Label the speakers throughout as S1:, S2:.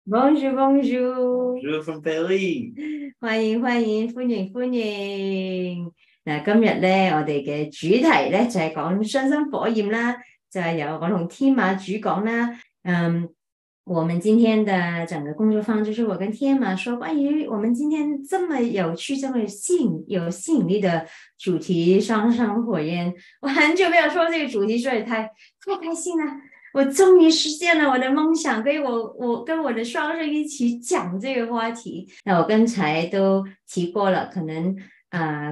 S1: Bonjour, bonjour.
S2: Bonjour from Paris.
S1: 歡迎，歡迎。嗱，今日咧，我哋嘅主題咧就係講雙生火焰啦，就係由我同天馬主講啦。我們今天的整個工作坊就是我跟天馬說關於我們今天這麼有趣、這麼有吸引力的主題——雙生火焰。我很久沒有說這個主題，所以太開心了。我終於實現了我的夢想，可以我跟我的雙生一起講這個話題。那我剛才都提過了，可能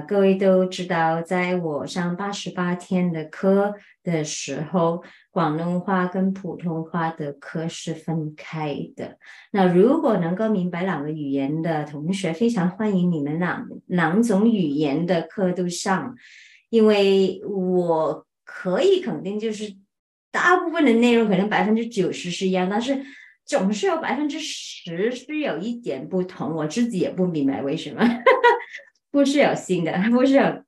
S1: 各位都知道，在我上88天的課的時候，廣東話跟普通話的課是分開的。那如果能夠明白兩個語言的同學，非常歡迎你們兩種語言的課都上，因為我可以肯定就是大部分的內容可能90%是一樣，但是總是有10%是有一點不同，我自己也不明白為什麼。不是有心的，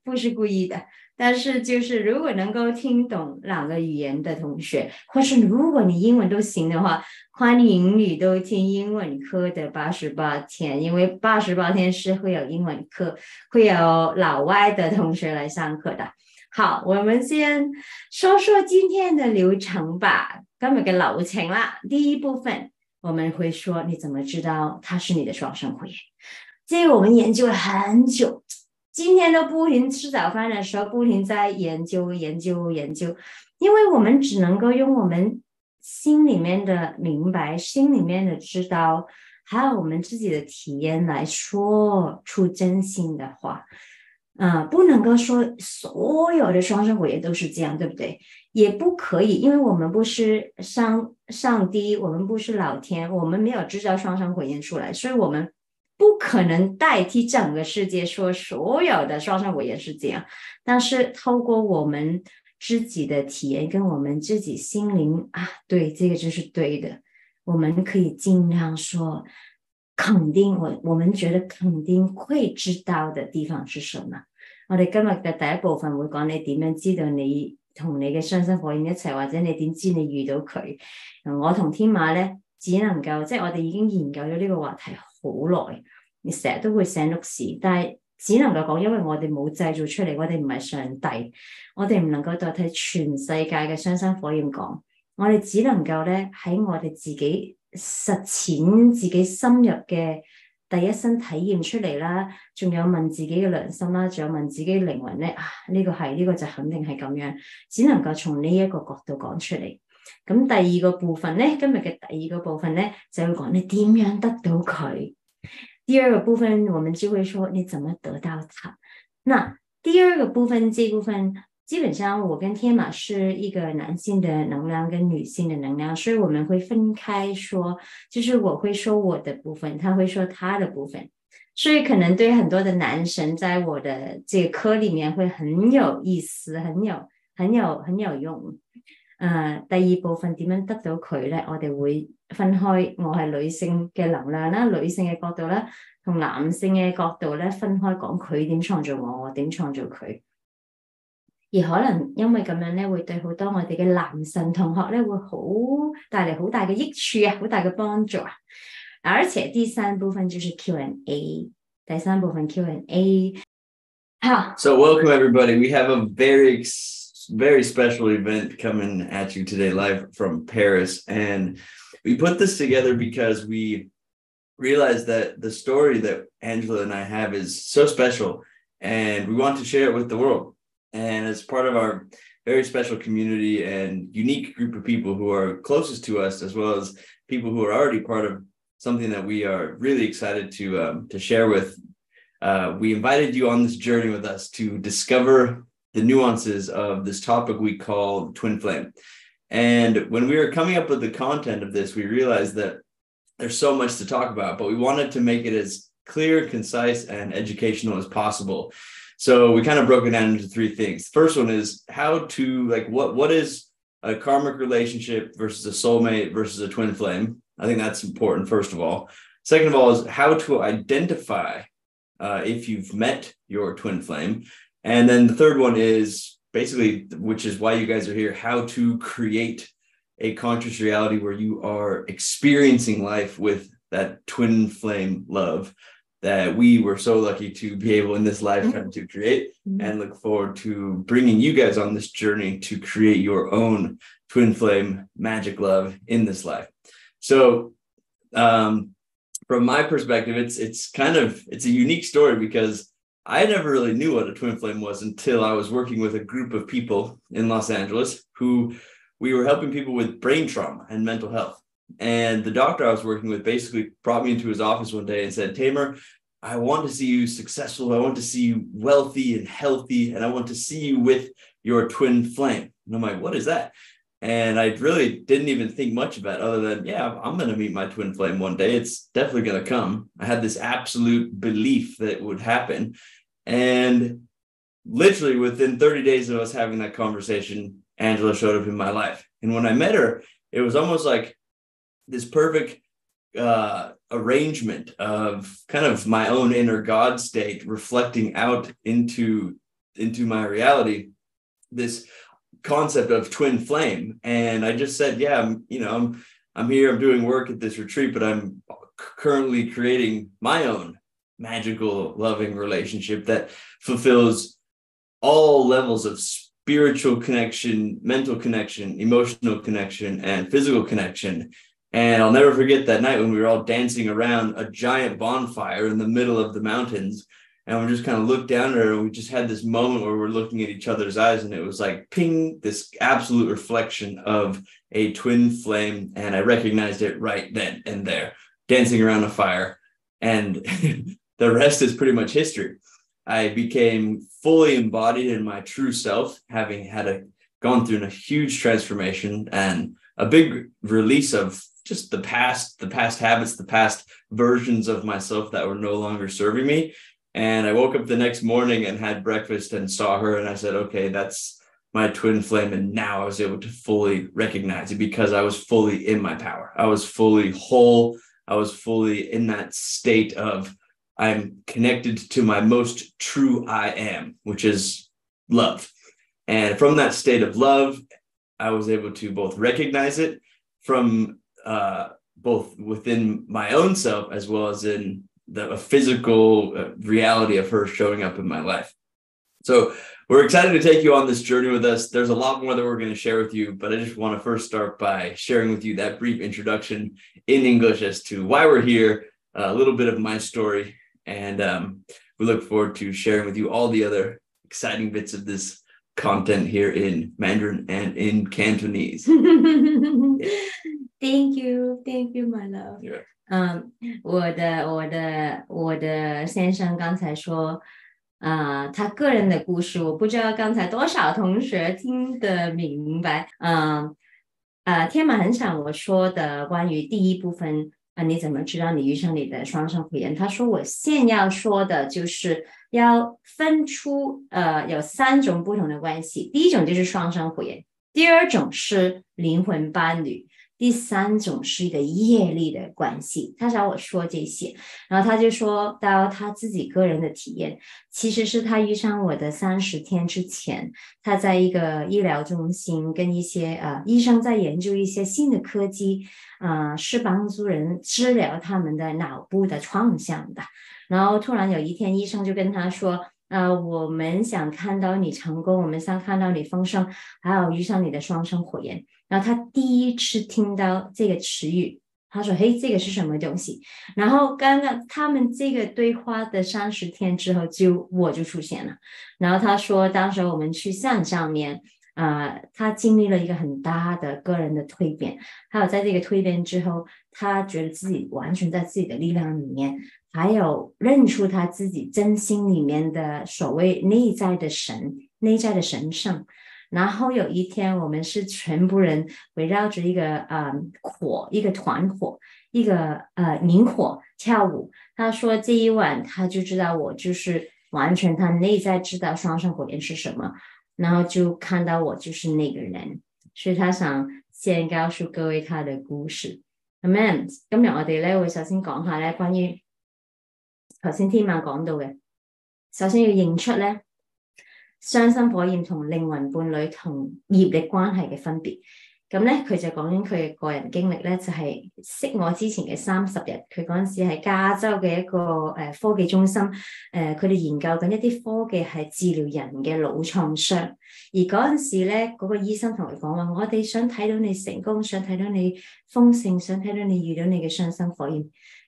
S1: 不是故意的，但是就是如果能夠聽懂兩個語言的同學，或是如果你英文都行的話，歡迎你都聽英文課的88天，因為88天是會有英文課，會有老外的同學來上課的。好，我們先說說今天的流程吧。今日嘅流程啦，第一部分我們會說你怎麼知道它是你的雙生火焰。這個我們研究了很久，今天都不停吃早飯的時候不停在研究，因為我們只能夠用我們心裡面的明白，心裡面的知道，還有我們自己的體驗來說出真心的話。不能夠說所有的雙生火焰都是這樣，對不對？也不可以，因為我們不是上帝，我們不是老天，我們沒有製造雙生火焰出來，所以我們不可能代替整個世界說所有的雙生火焰是這樣，但是透過我們自己的體驗跟我們自己心靈對，這個就是對的，我們可以盡量說肯定，我們覺得肯定會知道的地方是什麼。我哋今日嘅第一部分會講你點樣知道你同你嘅雙生火焰一齊，或者你點知你遇到佢。我同天馬咧只能夠即係我哋已經研究咗呢個話題好耐，你成日都會寫 notes， 但係只能夠講，因為我哋冇製造出嚟，我哋唔係上帝，我哋唔能夠代替全世界嘅雙生火焰講，我哋只能夠咧喺我哋自己實踐自己深入嘅第一身體驗出嚟啦，仲有問自己嘅良心啦，仲有問自己嘅靈魂咧，呢個係呢個就肯定係咁樣，只能夠從呢一個角度講出嚟。咁第二個部分咧，今日嘅第二個部分咧，就會講你點樣得到佢。第二個部分我們就會說你怎麼得到它。那第二個部分，這部分基本上我跟天馬是一個男性的能量跟女性的能量，所以我們會分開說，就是我會說我的部分，他會說他的部分，所以可能對很多的男生在我的這個課裡面會很有意思，很有用。第二部分點樣得到佢咧？我哋會分開，我係女性嘅能量啦，女性嘅角度啦，同男性嘅角度咧分開講佢點創造我點創造佢。而可能因為咁樣咧，會對好多我哋嘅男神同學咧會帶嚟好大嘅益處啊，好大嘅幫助啊。而且第三部分就是 Q&A， 第三部分 Q&A。好。
S2: So welcome everybody. We have a very special event coming at you today, live from Paris. And we put this together because we realized that the story that Angela and I have is so special, and we want to share it with the world. And as part of our very special community and unique group of people who are closest to us, as well as people who are already part of something that we are really excited to share with, we invited you on this journey with us to discover the nuances of this topic we call twin flame. And when we were coming up with the content of this, we realized that there's so much to talk about, but we wanted to make it as clear, concise, and educational as possible. So we kind of broke it down into three things. First one is how to, what is a karmic relationship versus a soulmate versus a twin flame? I think that's important, first of all. Second of all is how to identify if you've met your twin flame. And then the third one is basically, which is why you guys are here, how to create a conscious reality where you are experiencing life with that twin flame love that we were so lucky to be able in this lifetime to create, and look forward to bringing you guys on this journey to create your own twin flame magic love in this life. So from my perspective, it's a unique story because I never really knew what a twin flame was until I was working with a group of people in Los Angeles who we were helping people with brain trauma and mental health. And the doctor I was working with basically brought me into his office one day and said, Tamer, I want to see you successful. I want to see you wealthy and healthy. And I want to see you with your twin flame. And I'm like, what is that? And I really didn't even think much about it other than, yeah, I'm going to meet my twin flame one day. It's definitely going to come. I had this absolute belief that it would happen. And literally within 30 days of us having that conversation, Angela showed up in my life. And when I met her, it was almost like this perfect arrangement of kind of my own inner God state reflecting out into my reality, this concept of twin flame. And I just said, yeah, I'm here, I'm doing work at this retreat, but I'm currently creating my own magical, loving relationship that fulfills all levels of spiritual connection, mental connection, emotional connection, and physical connection. And I'll never forget that night when we were all dancing around a giant bonfire in the middle of the mountains. And we just kind of looked down at her and we just had this moment where we're looking at each other's eyes, and it was like, ping, this absolute reflection of a twin flame. And I recognized it right then and there, dancing around a fire. And the rest is pretty much history. I became fully embodied in my true self, having gone through a huge transformation and a big release of just the past habits, the past versions of myself that were no longer serving me. And I woke up the next morning and had breakfast and saw her, and I said, okay, that's my twin flame. And now I was able to fully recognize it because I was fully in my power. I was fully whole. I was fully in that state of I'm connected to my most true I am, which is love. And from that state of love, I was able to both recognize it from both within my own self as well as in the physical reality of her showing up in my life. So we're excited to take you on this journey with us. There's a lot more that we're going to share with you, but I just want to first start by sharing with you that brief introduction in English as to why we're here, a little bit of my story, and we look forward to sharing with you all the other exciting bits of this content here in Mandarin and in Cantonese.
S1: Thank you, my love.
S2: Yeah.
S1: 我的先生刚才说，他个人的故事，我不知道刚才多少同学听得明白。天马很想我说的关于第一部分，你怎么知道你遇上你的双生火焰？他说我现要说的就是要分出有3种不同的关系，第一种就是双生火焰，第二种是灵魂伴侣，第3种是一个业力的关系。他想我说这些，然后他就说到他自己个人的体验，其实是他遇上我的30天之前，他在一个医疗中心跟一些医生在研究一些新的科技，是帮助人治疗他们的脑部的创伤的。然后突然有一天医生就跟他说，我们想看到你成功，我们想看到你丰盛，还有遇上你的双生火焰。然后他第一次听到这个词语，他说嘿，这个是什么东西？然后刚刚他们这个对话的30天之后我就出现了。然后他说当时我们去线上面他经历了一个很大的个人的蜕变，还有在这个蜕变之后，他觉得自己完全在自己的力量里面，还有认出他自己真心里面的所谓内在的神圣。然后有一天我们是全部人围绕着一个一个团火，一个明火跳舞。他说这一晚他就知道我就是完全他内在知道双生火焰是什么，然後就看到我就是那個人，所以他想先告訴各位他的故事。Amen。今日我哋咧會首先講下咧關於頭先天馬講到嘅，首先要認出咧雙生火焰同靈魂伴侶同業力關係嘅分別。咁咧佢就講緊佢嘅個人經歷咧，就係識我之前嘅30日，佢嗰陣時喺加州嘅一個科技中心，佢哋研究緊一啲科技係治療人嘅腦創傷，而嗰陣時咧嗰個醫生同佢講話，我哋想睇到你成功，想睇到你豐盛，想睇到你遇到你嘅雙生火焰。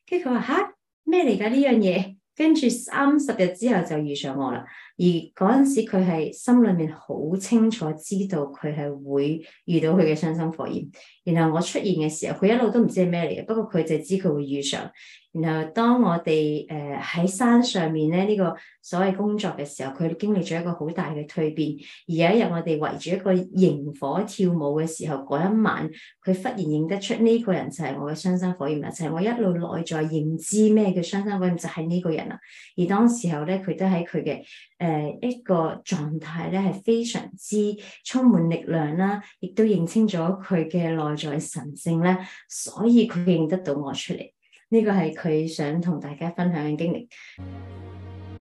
S1: 跟住佢話吓，咩嚟㗎呢樣嘢？跟住30日之後就遇上我啦，而嗰陣時佢係心裏面好清楚知道佢係會遇到佢嘅雙生火焰，然後我出現嘅時候，佢一路都唔知係咩嚟嘅，不過佢就知佢會遇上。然後當我哋喺山上面咧呢個所謂工作嘅時候，佢經歷咗一個好大嘅蛻變。而有一日我哋圍住一個營火跳舞嘅時候，嗰一晚佢忽然認得出呢個人就係我嘅雙生火焰啦，就係我一路內在認知咩叫雙生火焰就係呢個人啦。而當時候咧，佢都喺佢嘅一個狀態咧，係非常之充滿力量啦，亦都認清咗佢嘅內在神聖咧，所以佢認得到我出嚟。呢個係佢想同大家分享嘅經歷。